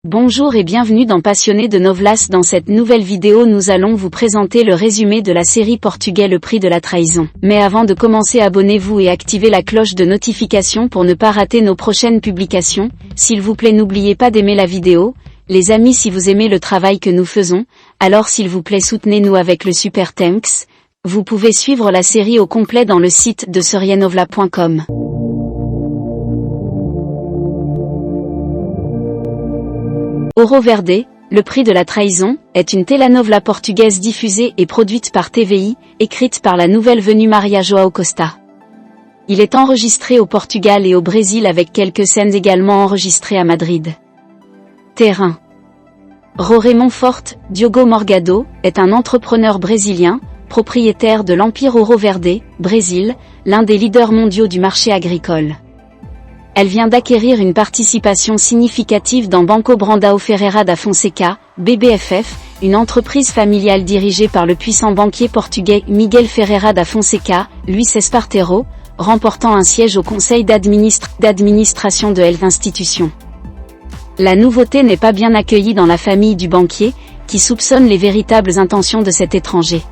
Bonjour et bienvenue dans Passionné de Novelas. Dans cette nouvelle vidéo nous allons vous présenter le résumé de la série portugais Le Prix de la Trahison. Mais avant de commencer, abonnez-vous et activez la cloche de notification pour ne pas rater nos prochaines publications. S'il vous plaît, n'oubliez pas d'aimer la vidéo. Les amis, si vous aimez le travail que nous faisons, alors s'il vous plaît soutenez-nous avec le super thanks. Vous pouvez suivre la série au complet dans le site de serianovela.com. Ouro Verde, Le Prix de la Trahison, est une telenovela portugaise diffusée et produite par TVI, écrite par la nouvelle venue Maria João Costa. Il est enregistré au Portugal et au Brésil avec quelques scènes également enregistrées à Madrid. Terrain. Roré Monforte, Diogo Morgado, est un entrepreneur brésilien, propriétaire de l'Empire Ouro Verde, Brésil, l'un des leaders mondiaux du marché agricole. Elle vient d'acquérir une participation significative dans Banco Brandão Ferreira da Fonseca, BBFF, une entreprise familiale dirigée par le puissant banquier portugais Miguel Ferreira da Fonseca, Luis Espartero, remportant un siège au conseil d'administration de l'institution. La nouveauté n'est pas bien accueillie dans la famille du banquier, qui soupçonne les véritables intentions de cet étranger.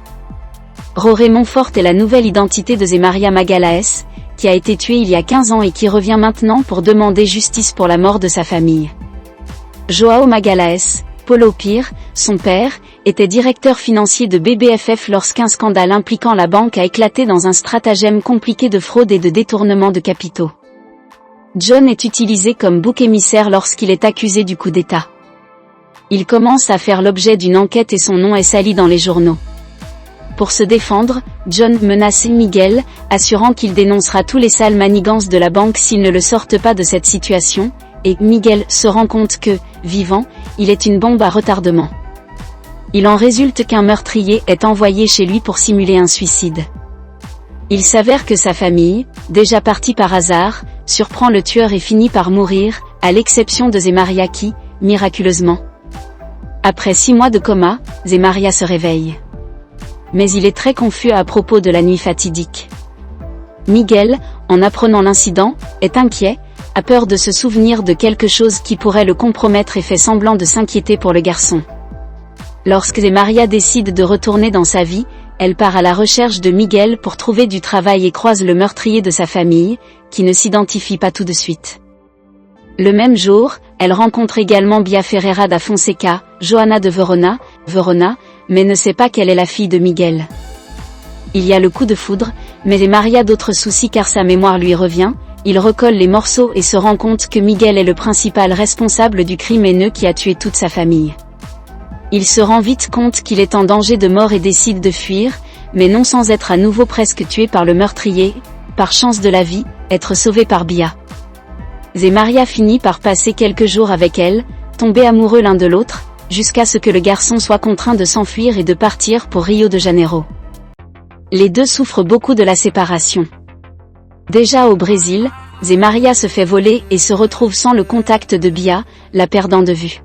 Roré Monforte est la nouvelle identité de Zé Maria Magalhães, qui a été tué il y a 15 ans et qui revient maintenant pour demander justice pour la mort de sa famille. João Magalhães, Paulo Pires, son père, était directeur financier de BBFF lorsqu'un scandale impliquant la banque a éclaté dans un stratagème compliqué de fraude et de détournement de capitaux. John est utilisé comme bouc émissaire lorsqu'il est accusé du coup d'État. Il commence à faire l'objet d'une enquête et son nom est sali dans les journaux. Pour se défendre, John menace Miguel, assurant qu'il dénoncera tous les sales manigances de la banque s'ils ne le sortent pas de cette situation, et Miguel se rend compte que, vivant, il est une bombe à retardement. Il en résulte qu'un meurtrier est envoyé chez lui pour simuler un suicide. Il s'avère que sa famille, déjà partie par hasard, surprend le tueur et finit par mourir, à l'exception de Zé Maria qui, miraculeusement. Après 6 mois de coma, Zé Maria se réveille. Mais il est très confus à propos de la nuit fatidique. Miguel, en apprenant l'incident, est inquiet, a peur de se souvenir de quelque chose qui pourrait le compromettre et fait semblant de s'inquiéter pour le garçon. Lorsque Zé Maria décide de retourner dans sa vie, elle part à la recherche de Miguel pour trouver du travail et croise le meurtrier de sa famille, qui ne s'identifie pas tout de suite. Le même jour, elle rencontre également Bia Ferreira da Fonseca, Joana de Verona, mais ne sait pas qu'elle est la fille de Miguel. Il y a le coup de foudre, mais Zé Maria a d'autres soucis car sa mémoire lui revient, il recolle les morceaux et se rend compte que Miguel est le principal responsable du crime haineux qui a tué toute sa famille. Il se rend vite compte qu'il est en danger de mort et décide de fuir, mais non sans être à nouveau presque tué par le meurtrier, par chance de la vie, être sauvé par Bia. Zé Maria finit par passer quelques jours avec elle, tomber amoureux l'un de l'autre, jusqu'à ce que le garçon soit contraint de s'enfuir et de partir pour Rio de Janeiro. Les deux souffrent beaucoup de la séparation. Déjà au Brésil, Zé Maria se fait voler et se retrouve sans le contact de Bia, la perdant de vue.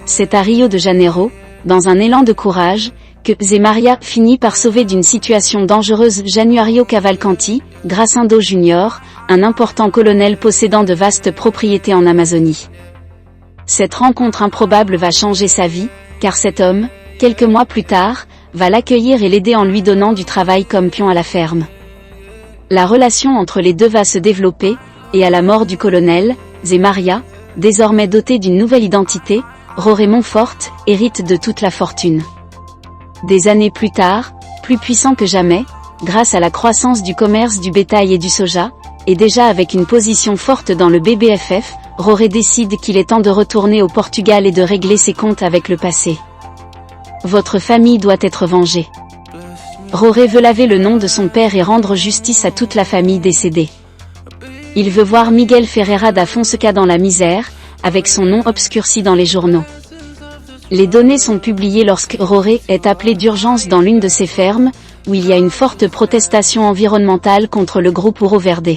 C'est à Rio de Janeiro, dans un élan de courage, que Zé Maria finit par sauver d'une situation dangereuse Januário Cavalcanti, Gracindo Junior, un important colonel possédant de vastes propriétés en Amazonie. Cette rencontre improbable va changer sa vie, car cet homme, quelques mois plus tard, va l'accueillir et l'aider en lui donnant du travail comme pion à la ferme. La relation entre les deux va se développer, et à la mort du colonel, Zé Maria, désormais doté d'une nouvelle identité, Roré Monforte, hérite de toute la fortune. Des années plus tard, plus puissant que jamais, grâce à la croissance du commerce du bétail et du soja, et déjà avec une position forte dans le BBFF, Roré décide qu'il est temps de retourner au Portugal et de régler ses comptes avec le passé. Votre famille doit être vengée. Roré veut laver le nom de son père et rendre justice à toute la famille décédée. Il veut voir Miguel Ferreira da Fonseca dans la misère, avec son nom obscurci dans les journaux. Les données sont publiées lorsque Roré est appelé d'urgence dans l'une de ses fermes, où il y a une forte protestation environnementale contre le groupe Ouro Verde.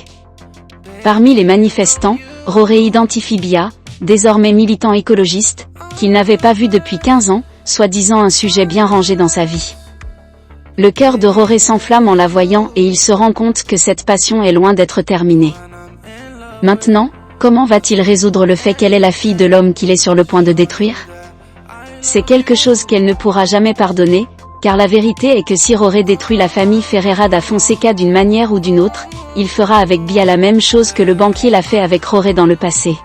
Parmi les manifestants, Roré identifie Bia, désormais militant écologiste, qu'il n'avait pas vu depuis 15 ans, soi-disant un sujet bien rangé dans sa vie. Le cœur de Roré s'enflamme en la voyant et il se rend compte que cette passion est loin d'être terminée. Maintenant, Comment va-t-il résoudre le fait qu'elle est la fille de l'homme qu'il est sur le point de détruire? C'est quelque chose qu'elle ne pourra jamais pardonner, car la vérité est que si Jorge détruit la famille Ferreira da Fonseca d'une manière ou d'une autre, il fera avec Bia la même chose que le banquier l'a fait avec Jorge dans le passé.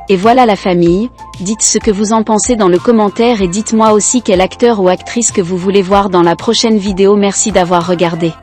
Et voilà la famille, dites ce que vous en pensez dans le commentaire et dites-moi aussi quel acteur ou actrice que vous voulez voir dans la prochaine vidéo. Merci d'avoir regardé.